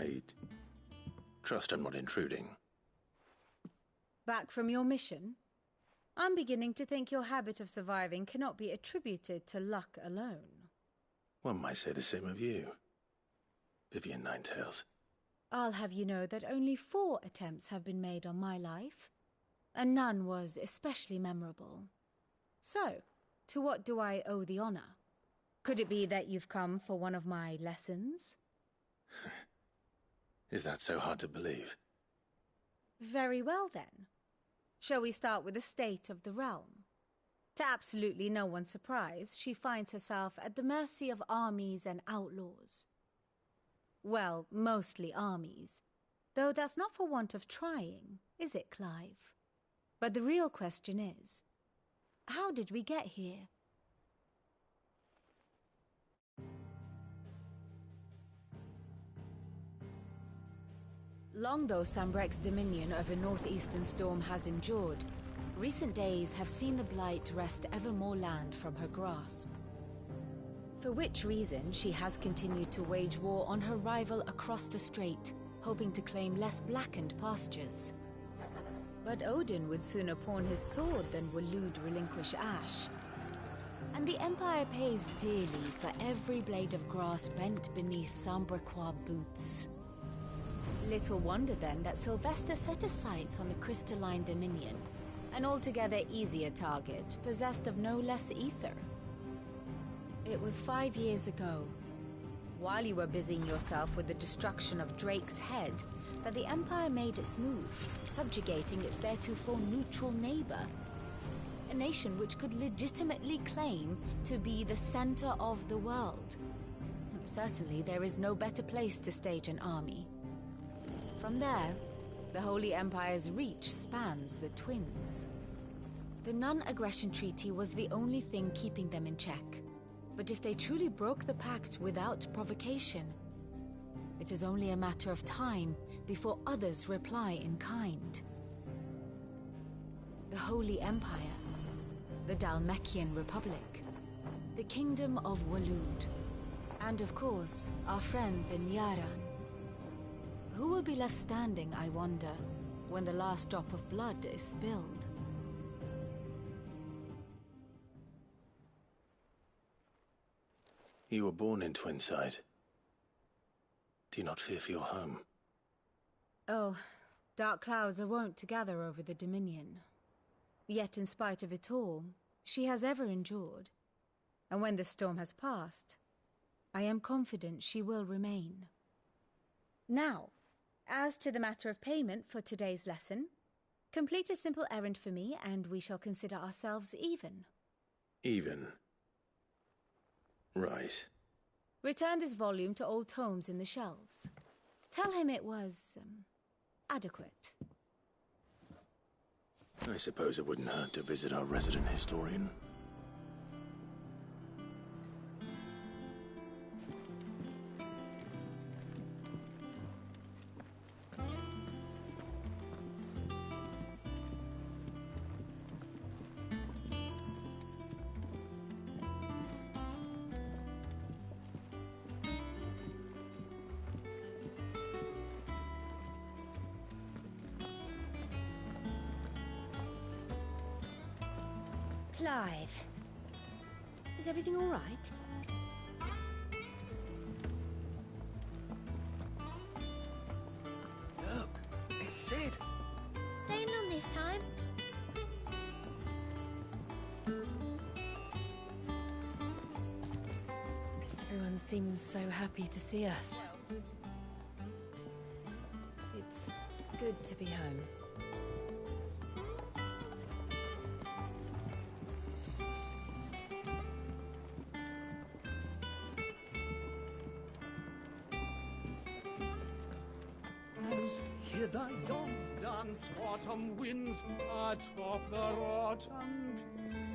I trust I'm not intruding. Back from your mission? I'm beginning to think your habit of surviving cannot be attributed to luck alone. One might say the same of you, Vivian Ninetails. I'll have you know that only 4 attempts have been made on my life, and none was especially memorable. So, to what do I owe the honor? Could it be that you've come for one of my lessons? Is that so hard to believe? Very well then. Shall we start with the state of the realm? To absolutely no one's surprise, she finds herself at the mercy of armies and outlaws. Well, mostly armies. Though that's not for want of trying, is it, Clive? But the real question is, how did we get here? Long though Sambrek's dominion over northeastern storm has endured, recent days have seen the Blight wrest ever more land from her grasp. For which reason she has continued to wage war on her rival across the strait, hoping to claim less blackened pastures. But Odin would sooner pawn his sword than Waloed relinquish Ash. And the Empire pays dearly for every blade of grass bent beneath Sambrequois boots. Little wonder then that Sylvester set his sights on the crystalline dominion, an altogether easier target, possessed of no less ether. It was 5 years ago, while you were busying yourself with the destruction of Drake's head, that the Empire made its move, subjugating its theretofore neutral neighbor. A nation which could legitimately claim to be the center of the world. Certainly there is no better place to stage an army. From there, the Holy Empire's reach spans the Twins. The non-aggression treaty was the only thing keeping them in check. But if they truly broke the pact without provocation, it is only a matter of time before others reply in kind. The Holy Empire, the Dhalmekian Republic, the Kingdom of Waloed, and of course, our friends in Yaran. Who will be left standing, I wonder, when the last drop of blood is spilled? You were born in Twinside. Do you not fear for your home? Oh, dark clouds are wont to gather over the Dominion. Yet in spite of it all, she has ever endured. And when the storm has passed, I am confident she will remain. Now, as to the matter of payment for today's lesson, complete a simple errand for me and we shall consider ourselves even. Even? Right. Return this volume to old tomes in the shelves. Tell him it was, adequate. I suppose it wouldn't hurt to visit our resident historian. Clive, is everything all right? Look, it's Sid. Staying on this time? Everyone seems so happy to see us. It's good to be home. Hither yon autumn winds atop the rotten peel.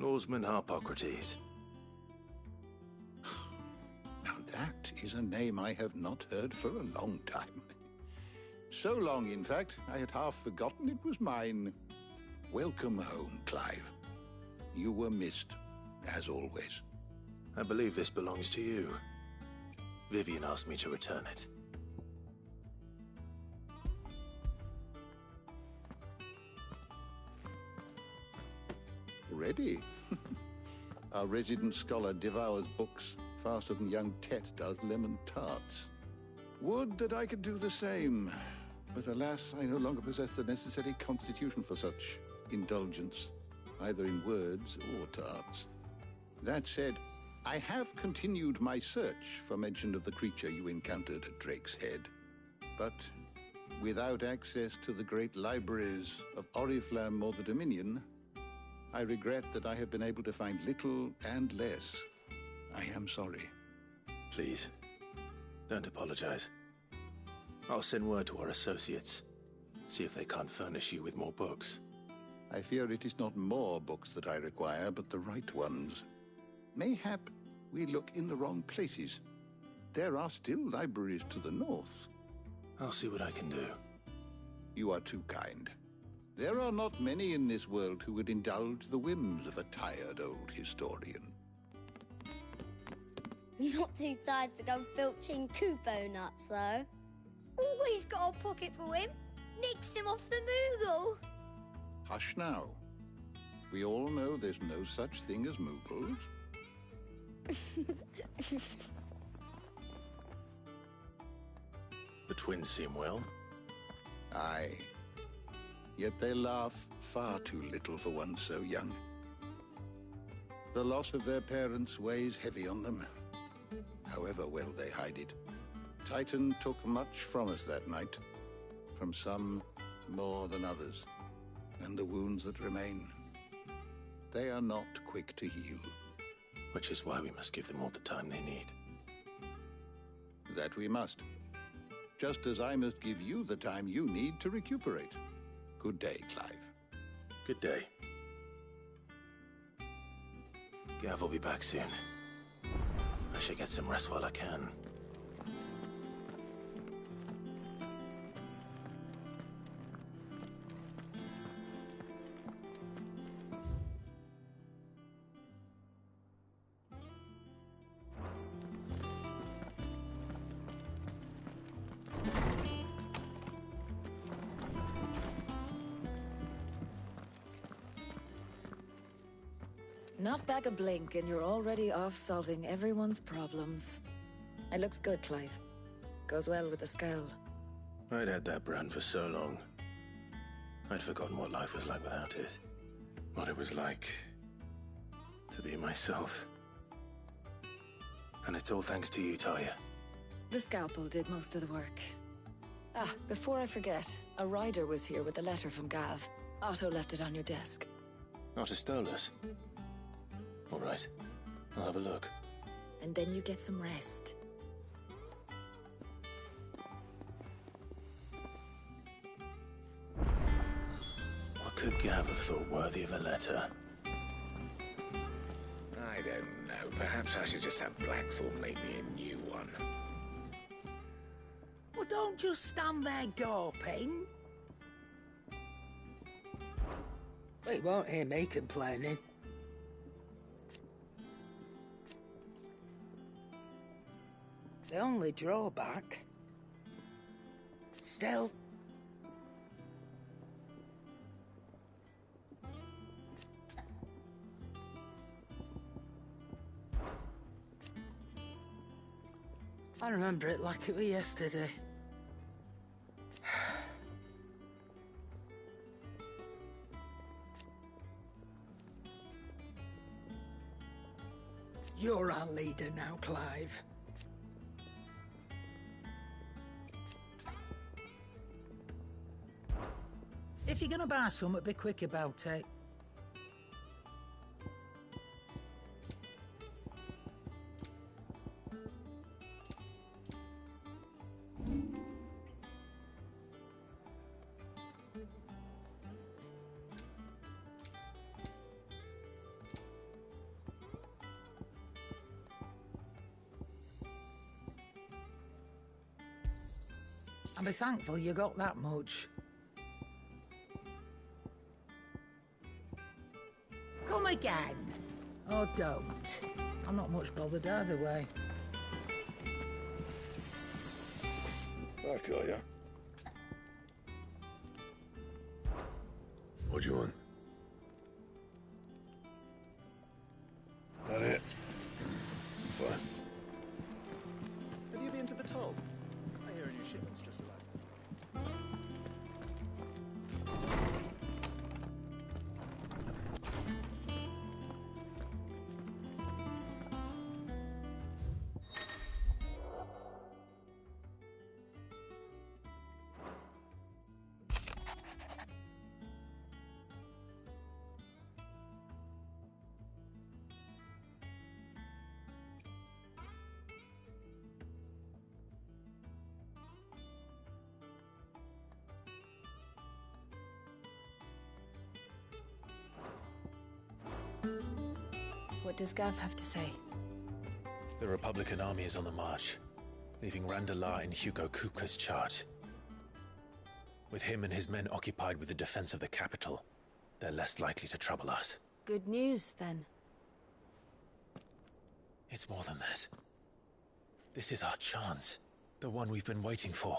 Lawsman Harpocrates. Now that is a name I have not heard for a long time. So long, in fact, I had half forgotten it was mine. Welcome home, Clive. You were missed, as always. I believe this belongs to you. Vivian asked me to return it. Ready? Our resident scholar devours books faster than young Tet does lemon tarts. Would that I could do the same. But alas, I no longer possess the necessary constitution for such indulgence, either in words or tarts. That said, I have continued my search for mention of the creature you encountered at Drake's Head. But without access to the great libraries of Oriflamme or the Dominion, I regret that I have been able to find little and less. I am sorry. Please, don't apologize. I'll send word to our associates. See if they can't furnish you with more books. I fear it is not more books that I require, but the right ones. Mayhap we look in the wrong places. There are still libraries to the north. I'll see what I can do. You are too kind. There are not many in this world who would indulge the whims of a tired old historian. Not too tired to go filching Kupo nuts, though. Always got a pocket for him. Nicks him off the Moogle. Hush now. We all know there's no such thing as Moogles. The twins seem well. Aye. Yet they laugh far too little for one so young. The loss of their parents weighs heavy on them, however well they hide it. Titan took much from us that night, from some more than others, and the wounds that remain, they are not quick to heal. Which is why we must give them all the time they need. That we must. Just as I must give you the time you need to recuperate. Good day, Clive. Good day. Gav will be back soon. I should get some rest while I can. Not back a blink and you're already off solving everyone's problems. It looks good, Clive. Goes well with the scowl. I'd had that brand for so long. I'd forgotten what life was like without it. What it was like to be myself. And it's all thanks to you, Talia. The scalpel did most of the work. Ah, before I forget, a rider was here with a letter from Gav. Otto left it on your desk. Not a stolus. All right, I'll have a look. And then you get some rest. What could Gav have thought worthy of a letter? I don't know. Perhaps I should just have Blackthorn make me a new one. Well, don't just stand there gawping. Well, you won't hear me complaining. The only drawback... Still... I remember it like it was yesterday. You're our leader now, Clive. If you're gonna buy something, be quick about it. I'll be thankful you got that much. Come again. Or don't. I'm not much bothered either way. Back, are ya? What do you want? That it? Fine. Have you been to the toll? I hear a new shipment's just arrived. What does Gav have to say? The Republican army is on the march, leaving Randalar in Hugo Kupka's charge. With him and his men occupied with the defense of the capital, they're less likely to trouble us. Good news, then. It's more than that. This is our chance. The one we've been waiting for.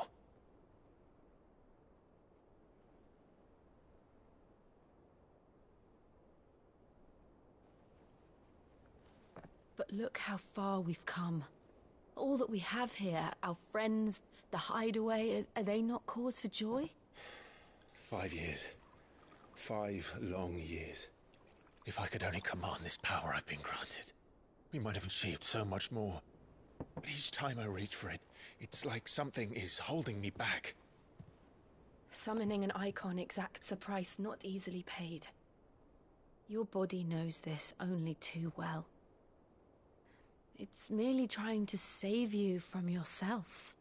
But look how far we've come. All that we have here, our friends, the hideaway, are they not cause for joy? 5 years. 5 long years. If I could only command this power I've been granted, we might have achieved so much more. But each time I reach for it, it's like something is holding me back. Summoning an icon exacts a price not easily paid. Your body knows this only too well. It's merely trying to save you from yourself.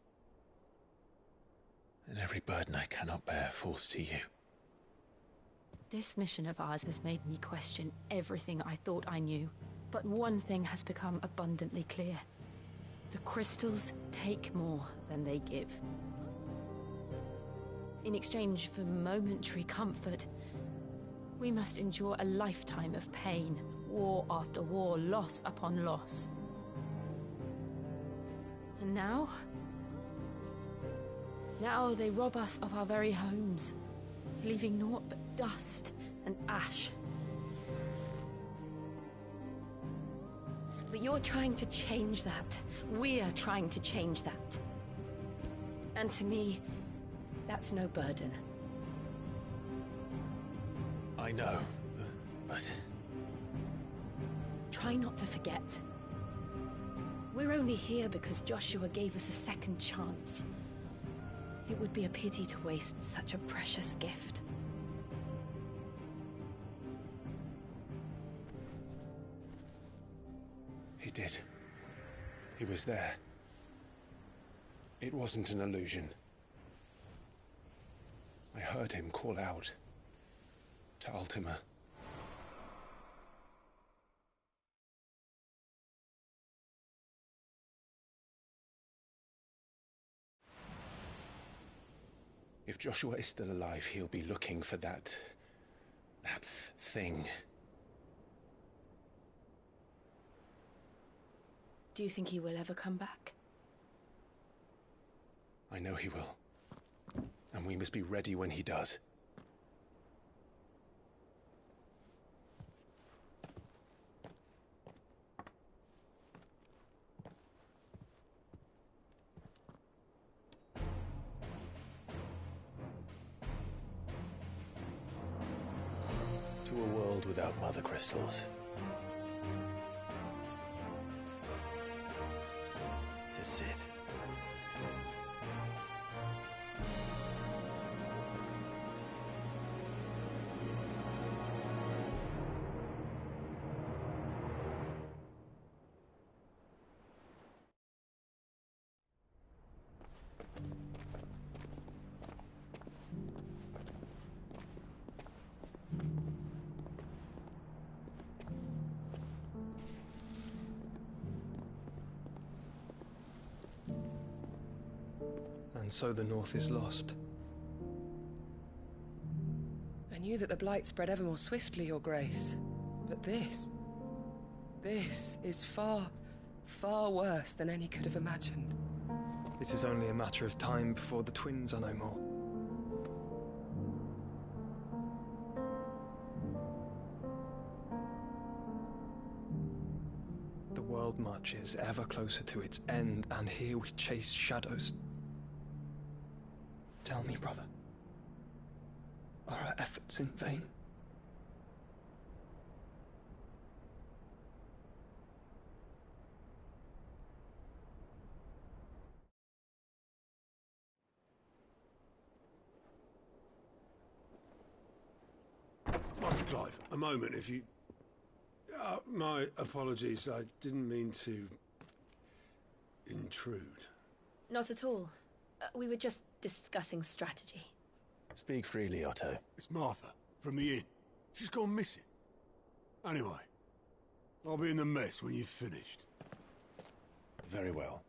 And every burden I cannot bear falls to you. This mission of ours has made me question everything I thought I knew. But one thing has become abundantly clear. The crystals take more than they give. In exchange for momentary comfort, we must endure a lifetime of pain, war after war, loss upon loss. And now? Now they rob us of our very homes, leaving naught but dust and ash. But you're trying to change that. We're trying to change that. And to me, that's no burden. I know, but... Try not to forget. We're only here because Joshua gave us a second chance. It would be a pity to waste such a precious gift. He did. He was there. It wasn't an illusion. I heard him call out to Ultima. If Joshua is still alive, he'll be looking for that thing. Do you think he will ever come back? I know he will. And we must be ready when he does. To a world without mother crystals. To Sid. And so the North is lost. I knew that the Blight spread ever more swiftly, Your Grace. But this is far, far worse than any could have imagined. It is only a matter of time before the twins are no more. The world marches ever closer to its end, and here we chase shadows. Tell me, brother, are our efforts in vain? Master Clive, a moment, if you... my apologies, I didn't mean to... intrude. Not at all. We were just discussing strategy. Speak freely, Otto. It's Martha, from the inn. She's gone missing. Anyway, I'll be in the mess when you've finished. Very well.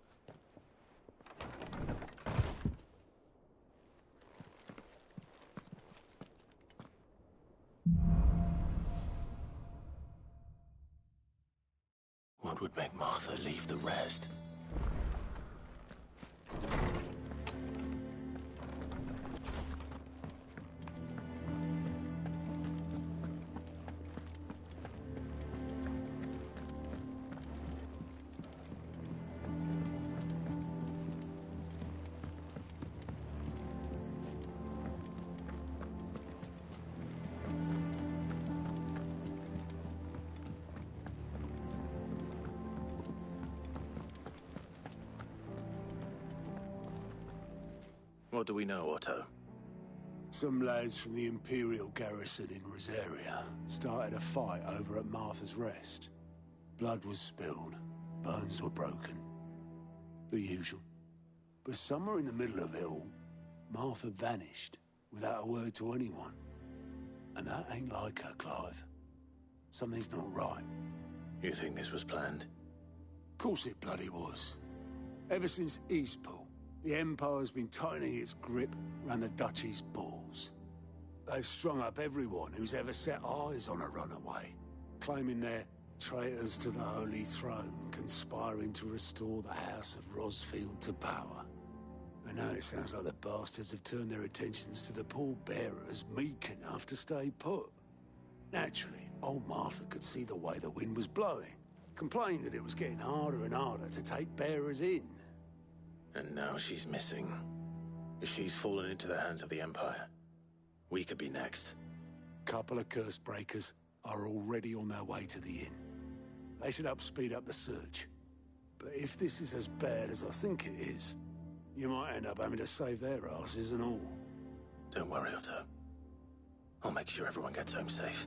What would make Martha leave the rest? What do we know, Otto? Some lads from the Imperial garrison in Rosaria started a fight over at Martha's Rest. Blood was spilled, bones were broken. The usual. But somewhere in the middle of it all, Martha vanished without a word to anyone. And that ain't like her, Clive. Something's not right. You think this was planned? Course it bloody was. Ever since Eastpool, the Empire's been tightening its grip round the Duchy's balls. They've strung up everyone who's ever set eyes on a runaway, claiming they're traitors to the Holy Throne, conspiring to restore the House of Rosfield to power. And now it sounds like the bastards have turned their attentions to the pallbearers meek enough to stay put. Naturally, old Martha could see the way the wind was blowing, complained that it was getting harder and harder to take bearers in. And now she's missing. If she's fallen into the hands of the Empire, we could be next. Couple of Cursebreakers are already on their way to the inn. They should help speed up the search. But if this is as bad as I think it is, you might end up having to save their asses and all. Don't worry, Otto. I'll make sure everyone gets home safe.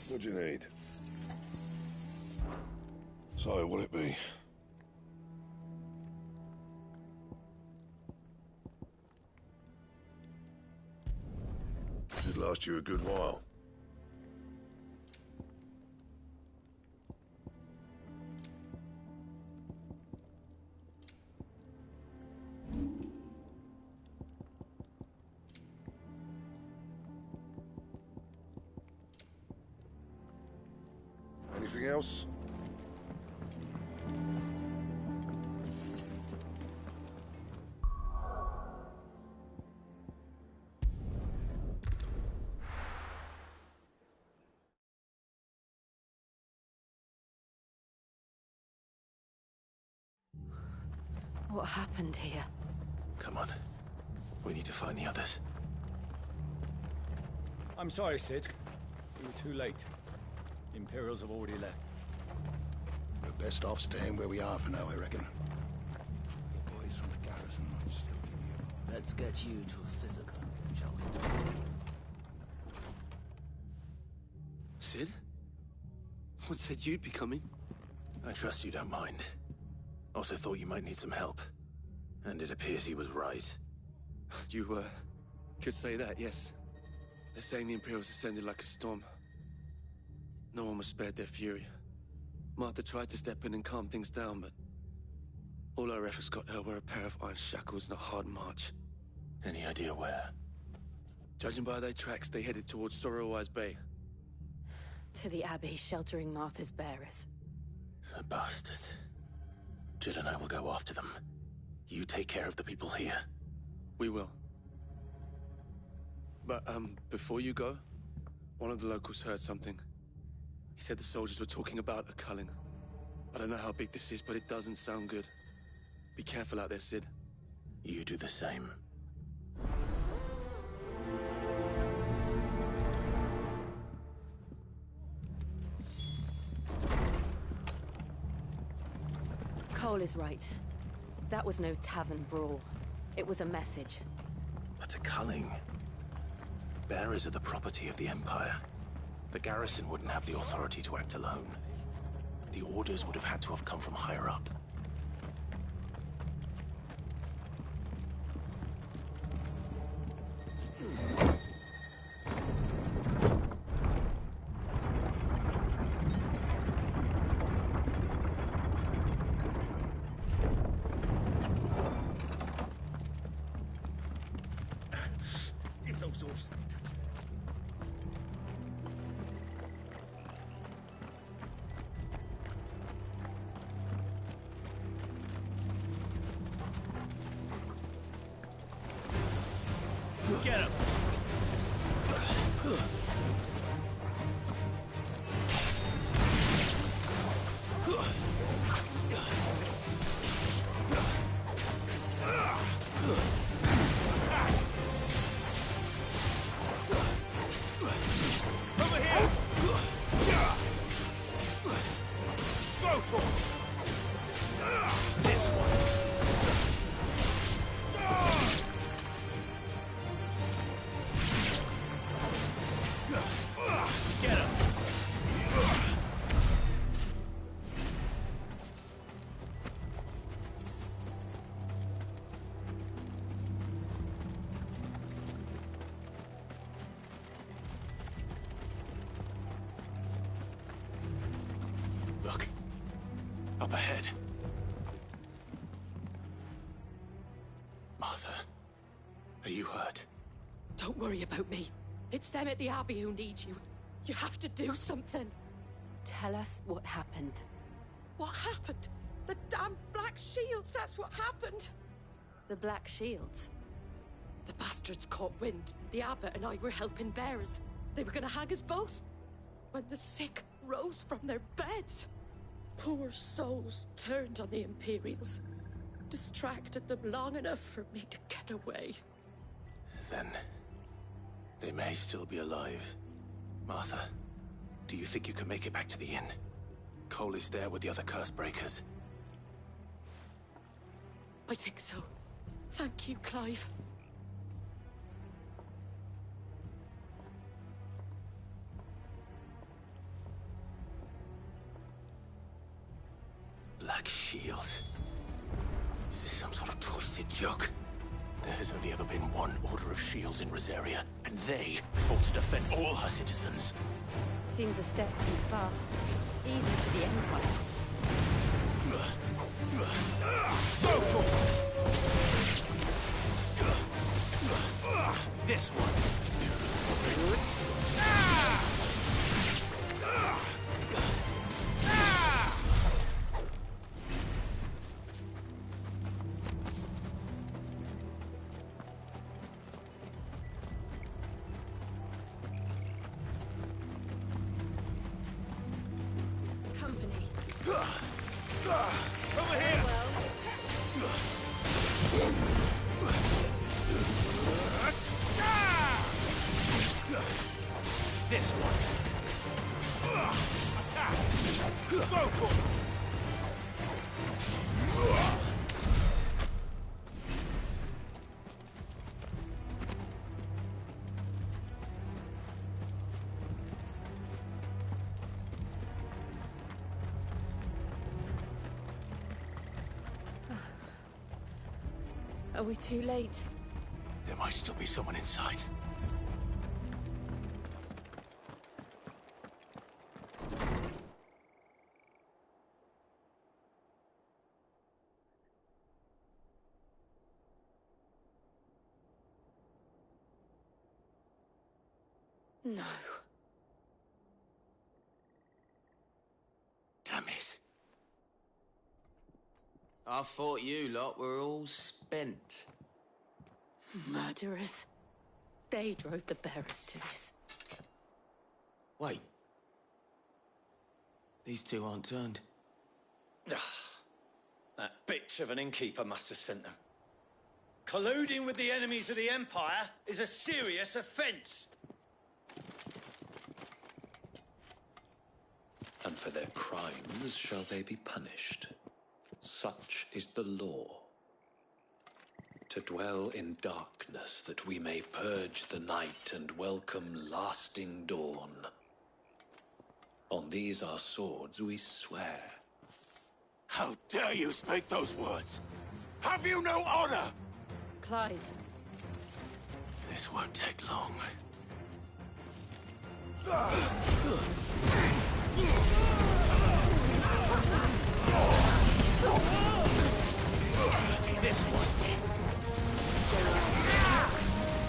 What do you need? So, what'll it be? Should last you a good while. Anything else? What happened here? Come on. We need to find the others. I'm sorry, Sid. We were too late. The Imperials have already left. We're best off staying where we are for now, I reckon. The boys from the garrison might still be nearby. Let's get you to a physical, shall we? Sid? What said you'd be coming? I trust you don't mind. Also thought you might need some help. And it appears he was right. You, could say that, yes. They're saying the Imperials ascended like a storm. No one was spared their fury. Martha tried to step in and calm things down, but all our efforts got her were a pair of iron shackles and a hard march. Any idea where? Judging by their tracks, they headed towards Sorrowwise Bay. To the Abbey, sheltering Martha's bearers. The bastards. Jill and I will go after them. You take care of the people here. We will. But, before you go, one of the locals heard something. He said the soldiers were talking about a culling. I don't know how big this is, but it doesn't sound good. Be careful out there, Sid. You do the same. Cole is right. That was no tavern brawl. It was a message. But a culling. Bearers are the property of the Empire. The garrison wouldn't have the authority to act alone. The orders would have had to have come from higher up. If those horses touch it. Get him! Over here! Go to him! This one! Get him! Look. Up ahead. Martha. Are you hurt? Don't worry about me. It's them at the Abbey who need you. You have to do something. Tell us what happened. What happened? The damn Black Shields, that's what happened. The Black Shields? The bastards caught wind. The Abbot and I were helping bearers. They were gonna hang us both. When the sick rose from their beds, poor souls turned on the Imperials. Distracted them long enough for me to get away. Then... they may still be alive. Martha, do you think you can make it back to the inn? Cole is there with the other Cursebreakers. I think so. Thank you, Clive. Black Shields. Is this some sort of twisted joke? There has only ever been one Order of Shields in Rosaria, and they fought to defend all her citizens. Seems a step too far, even for the Empire. This one. Over here! This one. Attack! Go for it! Are we too late? There might still be someone inside. No. Damn it. I thought you lot were all spent. Murderers. They drove the bearers to this. Wait. These two aren't turned. That bitch of an innkeeper must have sent them. Colluding with the enemies of the Empire is a serious offence. And for their crimes shall they be punished. Such is the law. To dwell in darkness that we may purge the night and welcome lasting dawn. On these our swords we swear. How dare you speak those words? Have you no honor? Clive. This won't take long. This one.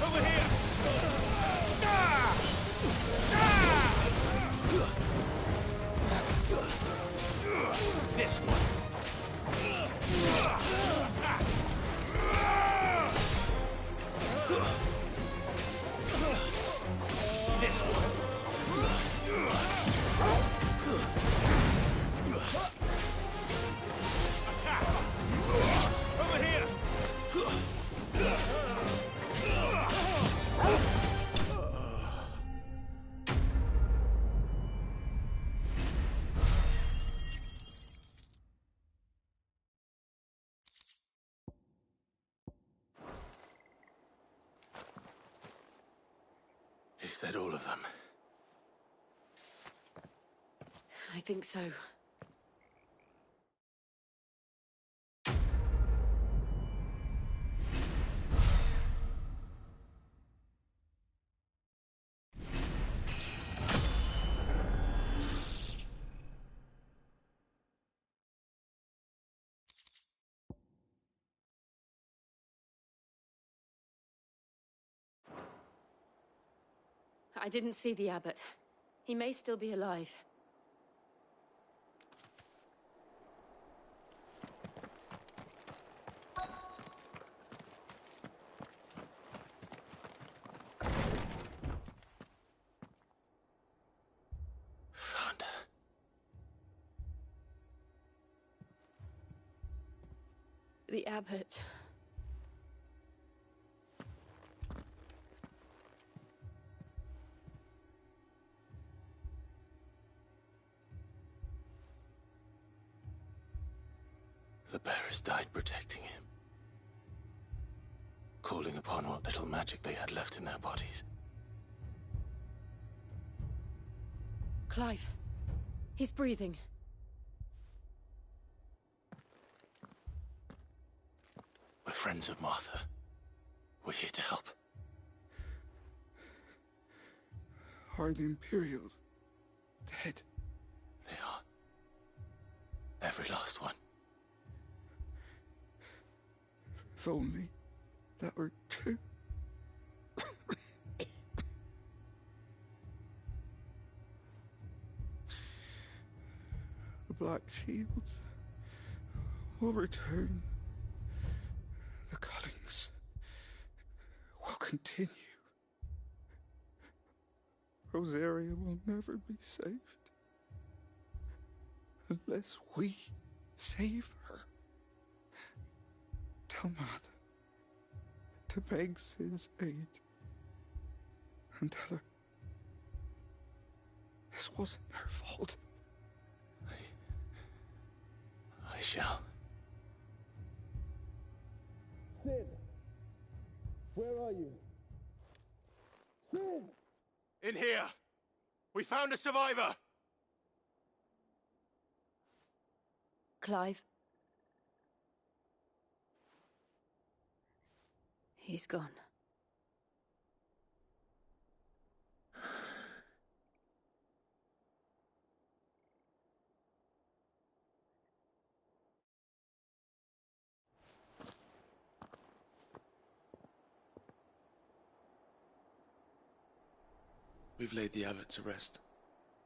Over here! This one. Attack! This one. Attack! Over here! Is that all of them? I think so. I didn't see the abbot. He may still be alive. Found her. The abbot. The bearers died protecting him, calling upon what little magic they had left in their bodies. Clive. He's breathing. We're friends of Martha. We're here to help. Are the Imperials dead? They are. Every last one. If only that were true. The Black Shields will return. The cuttings will continue. Rosaria will never be saved. unless we save her. Tell Mother to beg Sid's aid. And tell her this wasn't her fault. I shall. Sid! Where are you? Sid! In here! We found a survivor! Clive. He's gone. We've laid the abbot to rest.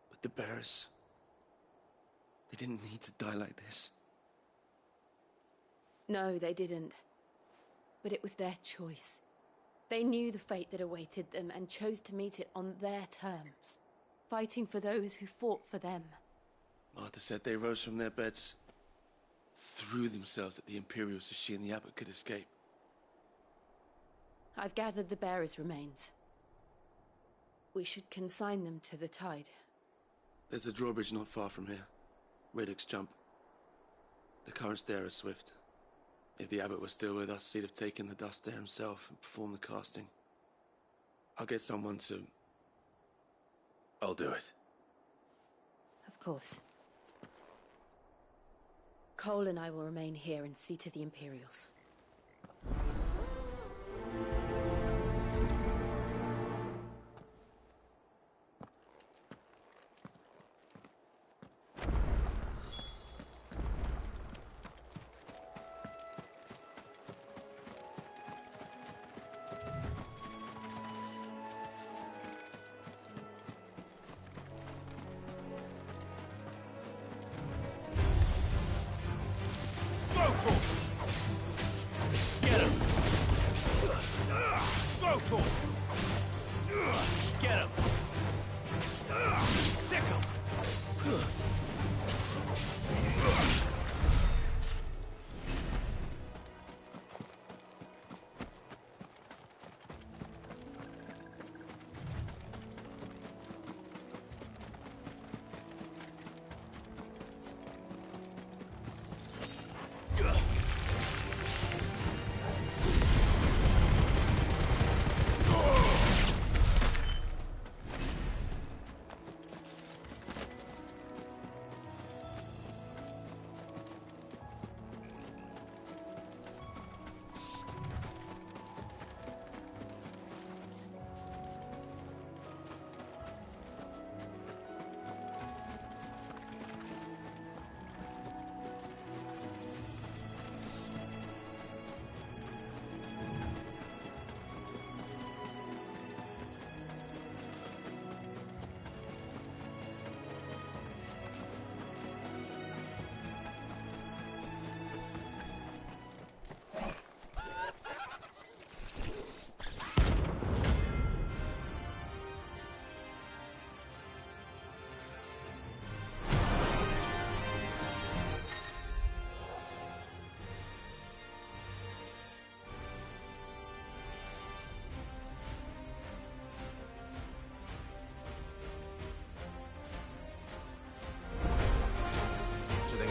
But the bearers... they didn't need to die like this. No, they didn't. But it was their choice. They knew the fate that awaited them and chose to meet it on their terms, fighting for those who fought for them. Martha said they rose from their beds, threw themselves at the Imperials so she and the abbot could escape. I've gathered the bearers' remains. We should consign them to the tide. There's a drawbridge not far from here. Radix Jump. The currents there are swift. If the abbot was still with us, he'd have taken the dust there himself and performed the casting. I'll get someone to... I'll do it. Of course. Cole and I will remain here and see to the Imperials.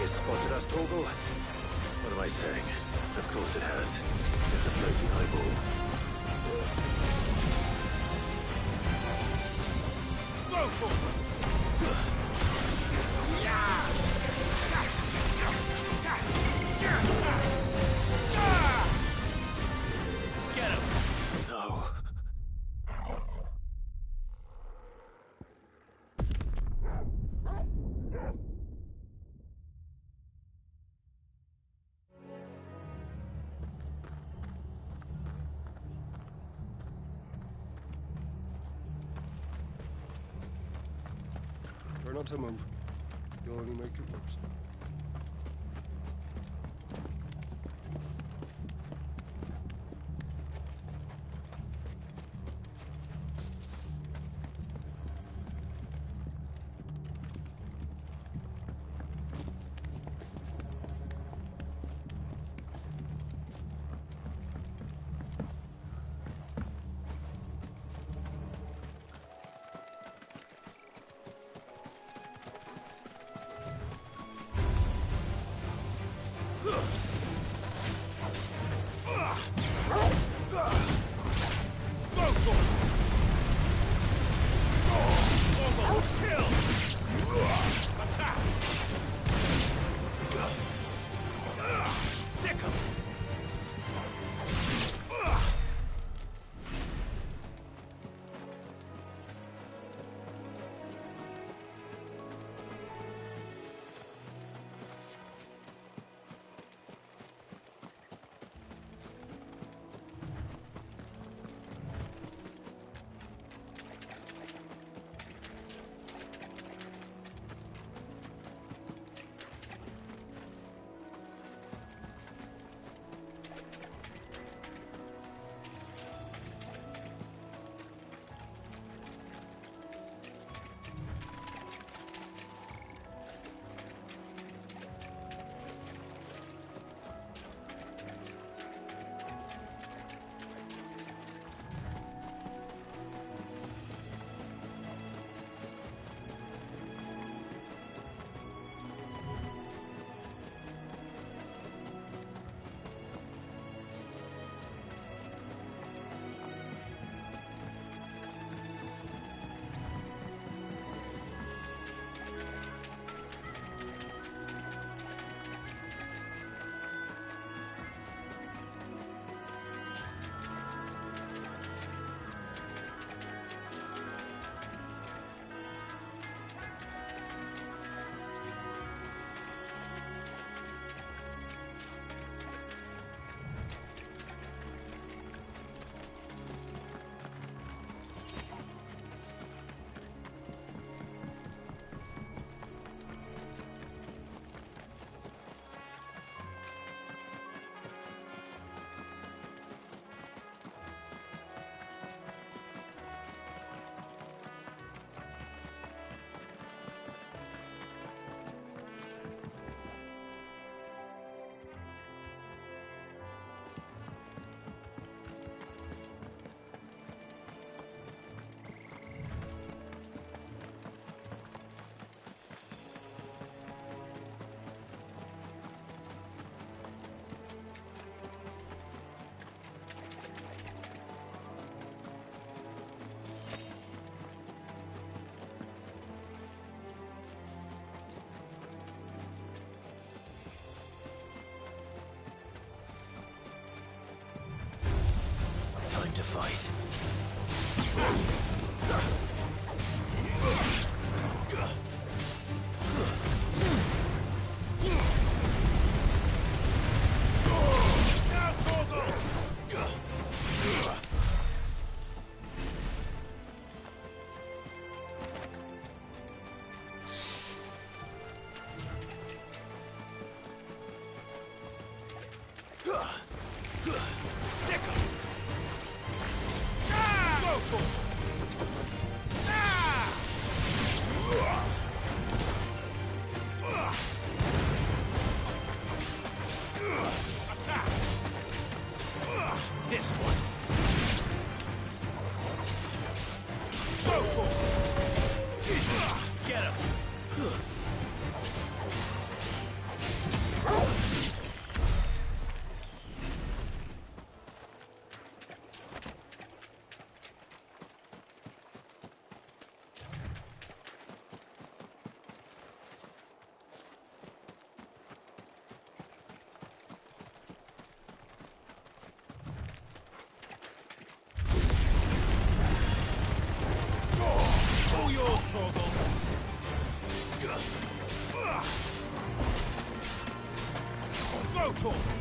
Spotted us, Torgal? What am I saying? Of course it has. It's a floating eyeball. Go for Get him! No. Try not to move. You'll only make it worse. to fight. This one. Go for it. Get him. All yours, Torgal. Go, Torgal.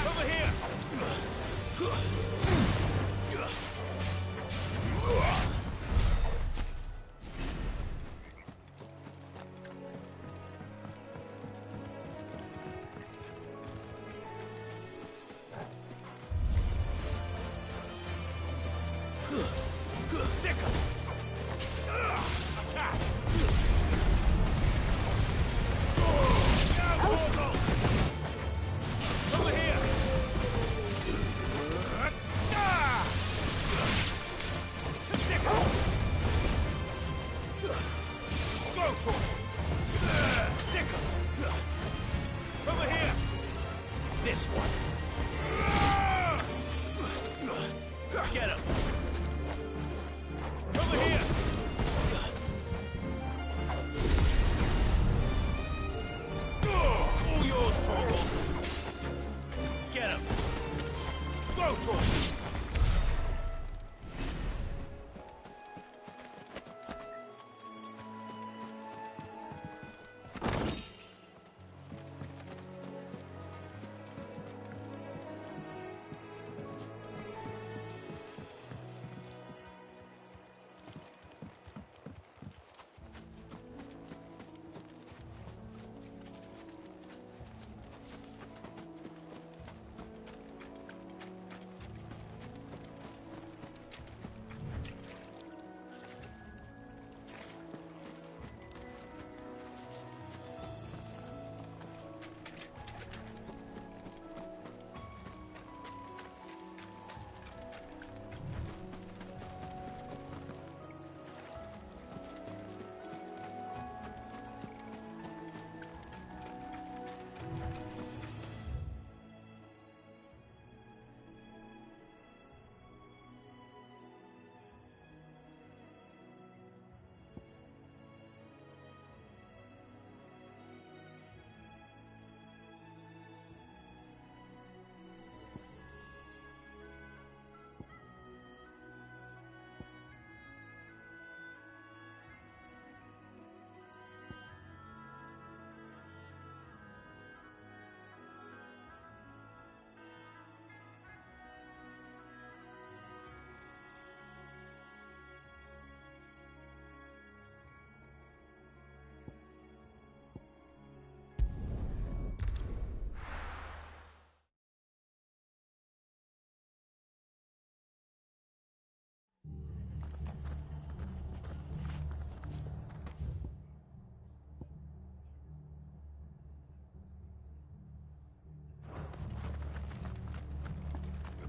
Over here. Sicker. Attack. Now, Torgal. Over here. Sicker. Go, Torgal. Sicker. Over here. This one. Get him. Over here. All yours, Torgal. Get him. Go, Torgal.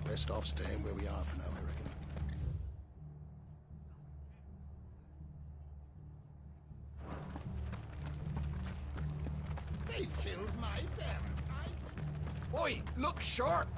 Best off staying where we are for now, I reckon. They've killed my parent. Oi, look sharp!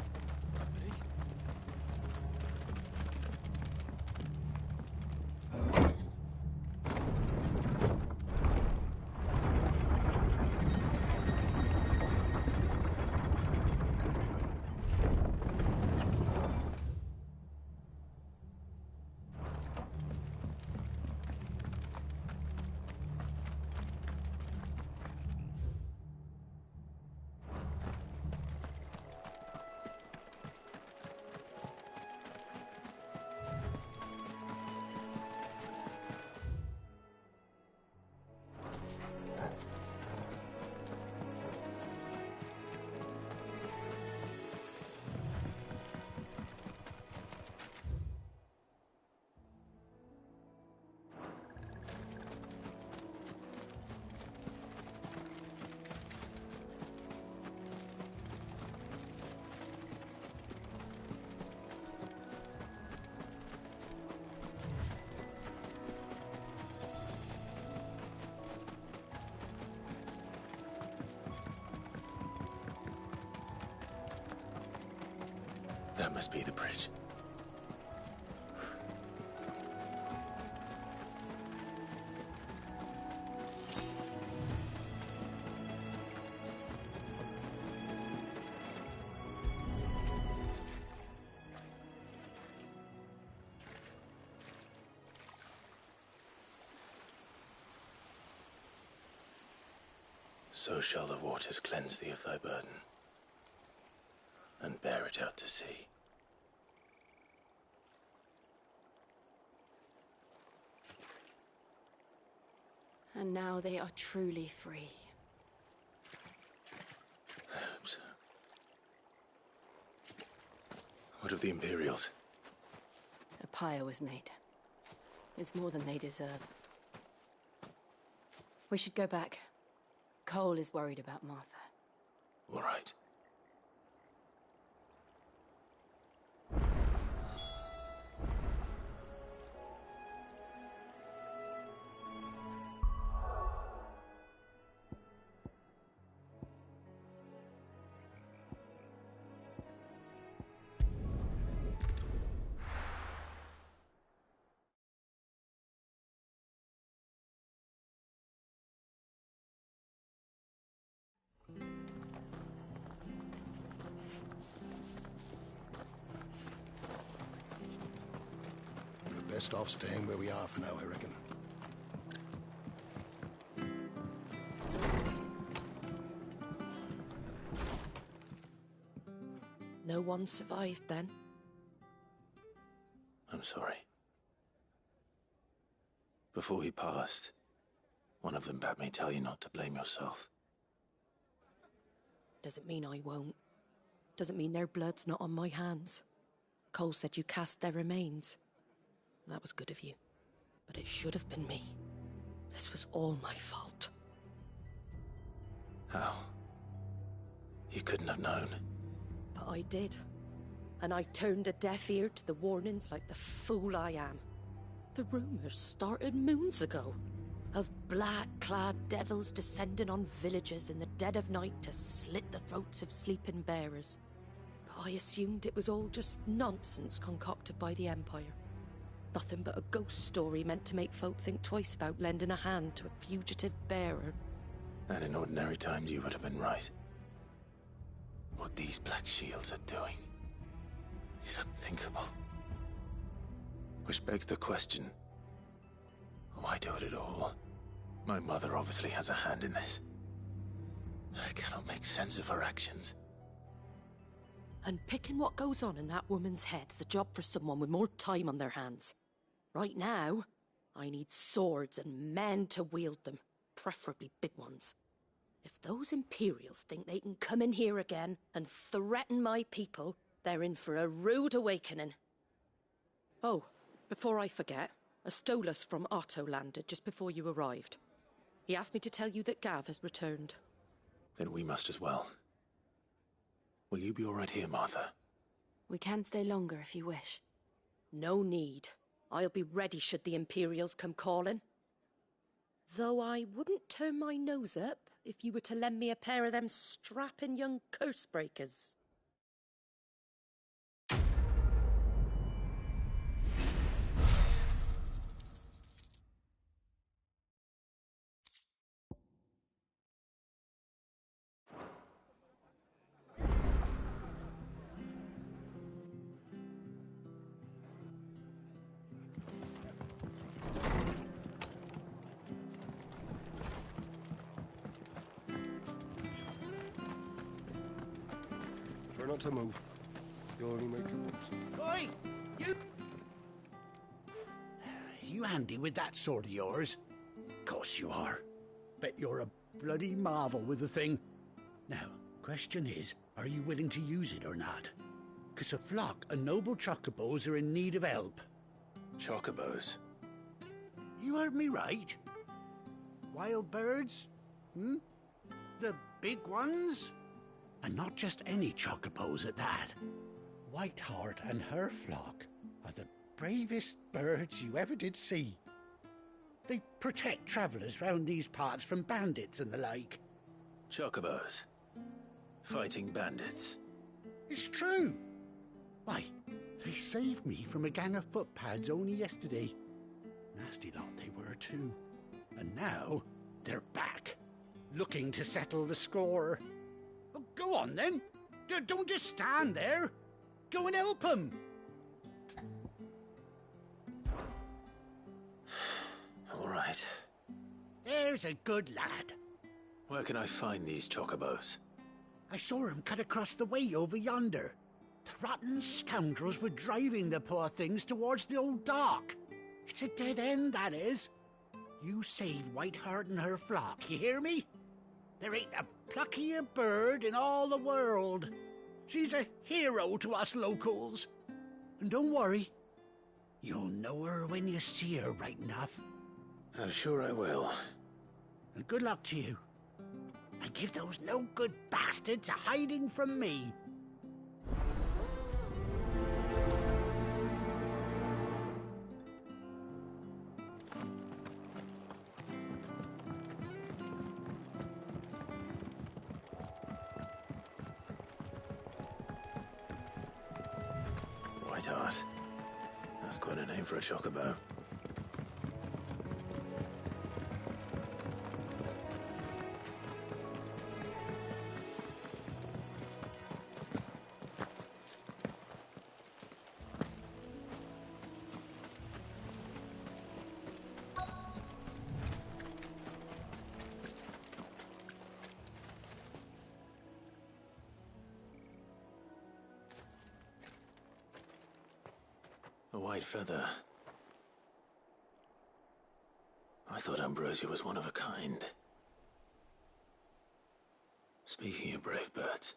That must be the bridge. So shall the waters cleanse thee of thy burden, and bear it out to sea. And now they are truly free. I hope so. What of the Imperials? A pyre was made. It's more than they deserve. We should go back. Cole is worried about Martha. All right. We're best off staying where we are for now, I reckon. No one survived then? I'm sorry. Before he passed, one of them bade me tell you not to blame yourself. Doesn't mean I won't. Doesn't mean their blood's not on my hands. Cole said you cast their remains. That was good of you. But it should have been me. This was all my fault. How? You couldn't have known. But I did. And I turned a deaf ear to the warnings like the fool I am. The rumors started moons ago. Of black-clad devils descending on villages in the dead of night to slit the throats of sleeping bearers. But I assumed it was all just nonsense concocted by the Empire. Nothing but a ghost story meant to make folk think twice about lending a hand to a fugitive bearer. And in ordinary times you would have been right. What these Black Shields are doing is unthinkable. Which begs the question, why do it at all? My mother obviously has a hand in this. I cannot make sense of her actions. Unpicking what goes on in that woman's head is a job for someone with more time on their hands. Right now, I need swords and men to wield them, preferably big ones. If those Imperials think they can come in here again and threaten my people, they're in for a rude awakening. Oh, before I forget, a Stolas from Otto landed just before you arrived. He asked me to tell you that Gav has returned. Then we must as well. Will you be all right here, Martha? We can stay longer if you wish. No need. I'll be ready should the Imperials come calling. Though I wouldn't turn my nose up if you were to lend me a pair of them strapping young Cursebreakers. Try not to move. You'll only make it worse. Oi! You... You handy with that sword of yours? Course you are. Bet you're a bloody marvel with the thing. Now, question is, are you willing to use it or not? 'Cause a flock of noble chocobos are in need of help. Chocobos? You heard me right. Wild birds? Hmm? The big ones? And not just any chocobos at that. Whiteheart and her flock are the bravest birds you ever did see. They protect travellers round these parts from bandits and the like. Chocobos? Fighting bandits? It's true. Why, they saved me from a gang of footpads only yesterday. Nasty lot they were, too. And now, they're back, looking to settle the score. Oh, go on, then. Don't just stand there. Go and help them. All right. There's a good lad. Where can I find these chocobos? I saw him cut across the way over yonder. The rotten scoundrels were driving the poor things towards the old dock. It's a dead end, that is. You save Whiteheart and her flock, you hear me? There ain't a pluckier bird in all the world. She's a hero to us locals. And don't worry, you'll know her when you see her right enough. I'm sure I will. And good luck to you. And give those no-good bastards a hiding from me. Whiteheart. That's quite a name for a chocobo. A white feather. I thought Ambrosia was one of a kind. Speaking of brave birds.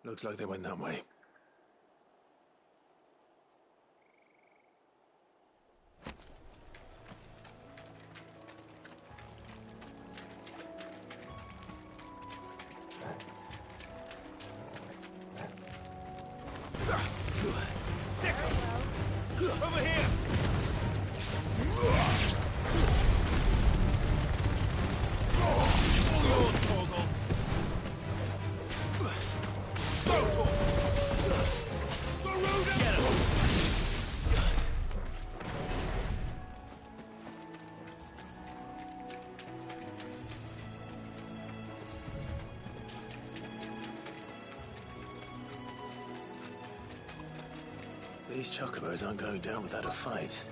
Looks like they went that way. Over here! All yours, Torgal. Go, Torgal! Garuda! Get him! These chocobos aren't going down without a fight.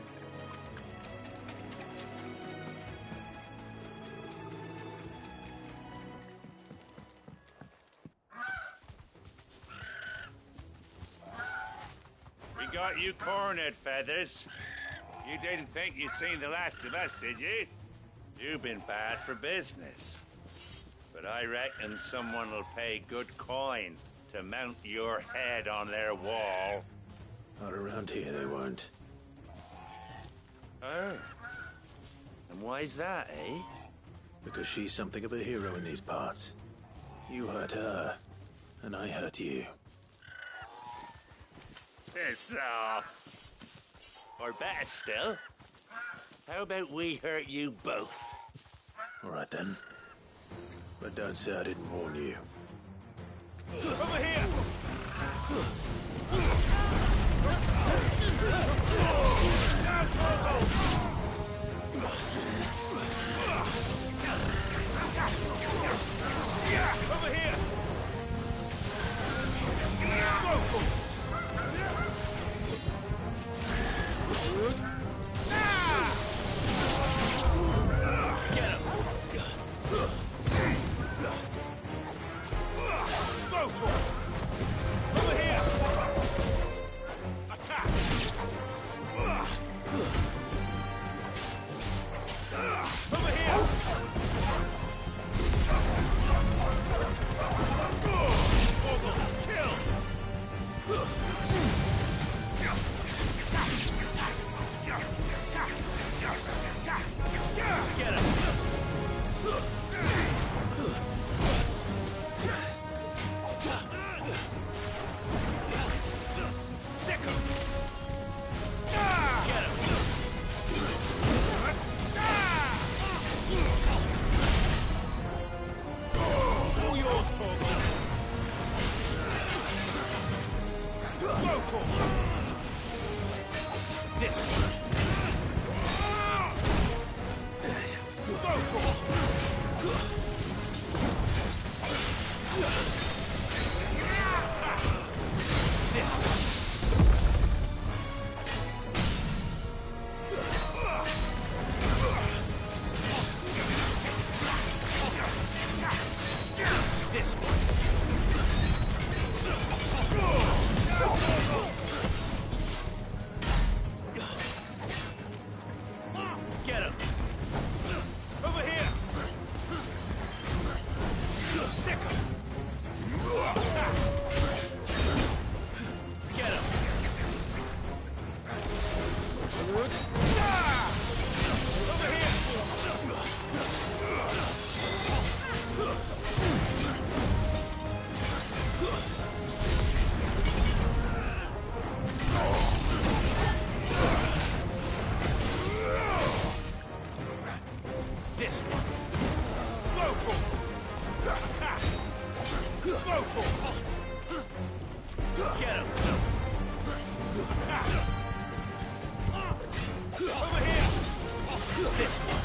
We got you cornered, Feathers. You didn't think you'd seen the last of us, did you? You've been bad for business. But I reckon someone will pay good coin to mount your head on their wall. Not around here, they won't. Oh. And why's that, eh? Because she's something of a hero in these parts. You hurt her, and I hurt you. Piss off. Or better still, how about we hurt you both? All right, then. But don't say I didn't warn you. Over here! Now, Torgal! Over here! Get him! Go, Torgal! Over here! Attack! Get him! Over here! Sick him! Get him! Over here! This one. Local. Attack. Local. Get him. Attack. Over here. This one.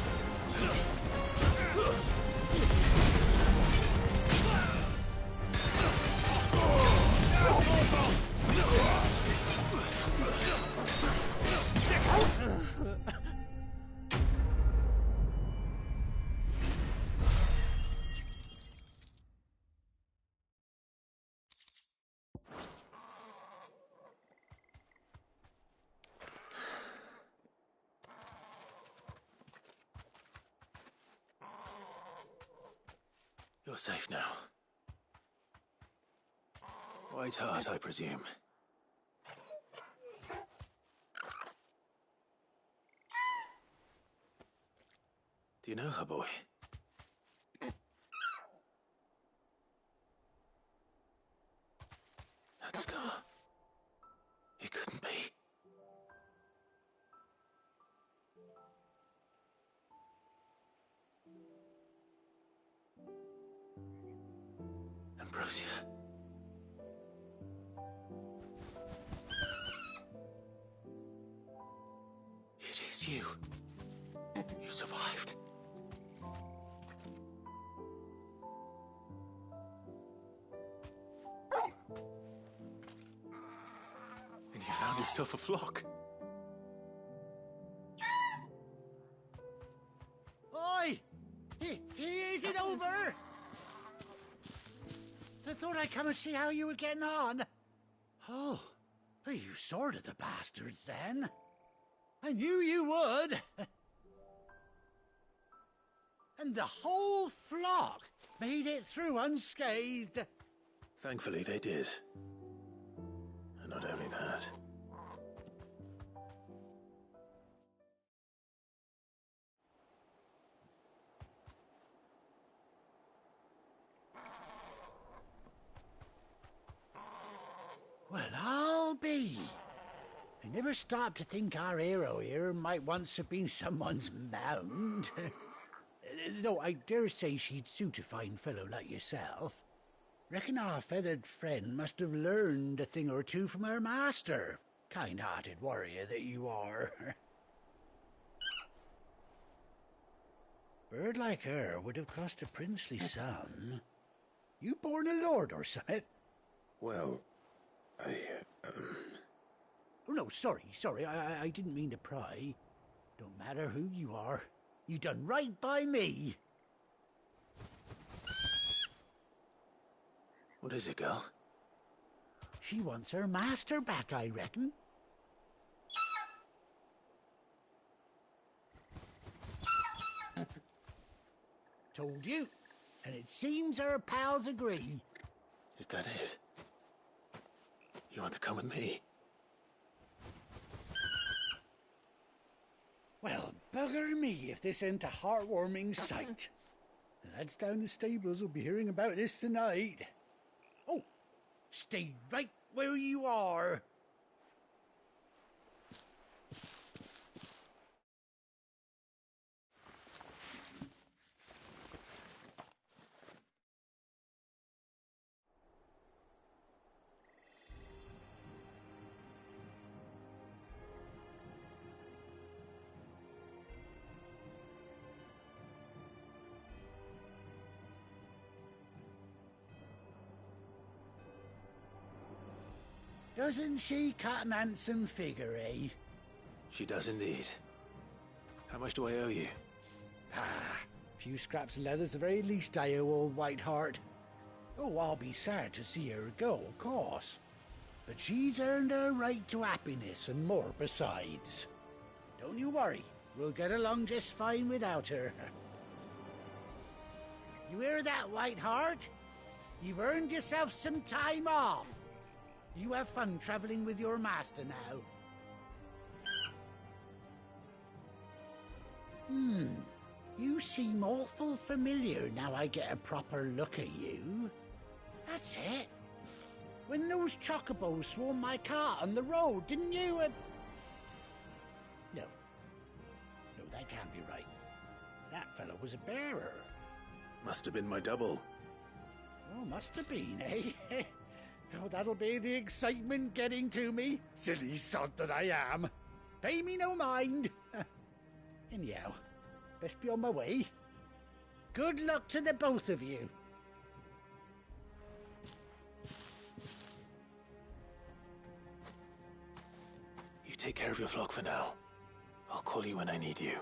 You're safe now. White Hart, I presume. Do you know her, boy? That scar. It couldn't be. Ambrosia. It is you. You survived. And you found yourself a flock. Oi! Is it over? I thought I'd come and see how you were getting on. Oh, well, you sorted the bastards then. I knew you would. And the whole flock made it through unscathed. Thankfully, they did. And not only that. Well, I'll be. I never stopped to think our hero here might once have been someone's mount. Though I dare say she'd suit a fine fellow like yourself. Reckon our feathered friend must have learned a thing or two from her master. Kind-hearted warrior that you are. Bird like her would have cost a princely sum. You born a lord or something? Well, Oh, no, sorry. I didn't mean to pry. Don't matter who you are. You done right by me. What is it, girl? She wants her master back, I reckon. Told you. And it seems her pals agree. Is that it? You want to come with me? Well, bugger me if this ain't a heartwarming sight. The lads down the stables will be hearing about this tonight. Oh, stay right where you are. Doesn't she cut an handsome figure, eh? She does indeed. How much do I owe you? Ah, a few scraps of leather's the very least I owe old Whiteheart. Oh, I'll be sad to see her go, of course. But she's earned her right to happiness and more besides. Don't you worry, we'll get along just fine without her. You hear that, Whiteheart? You've earned yourself some time off. You have fun traveling with your master now. You seem awful familiar now I get a proper look at you. That's it. When those chocobos swarmed my car on the road, didn't you? No. No, that can't be right. That fellow was a bearer. Must have been my double. Oh, must have been, eh? Oh, that'll be the excitement getting to me. Silly sod that I am. Pay me no mind. Anyhow, best be on my way. Good luck to the both of you. You take care of your flock for now. I'll call you when I need you.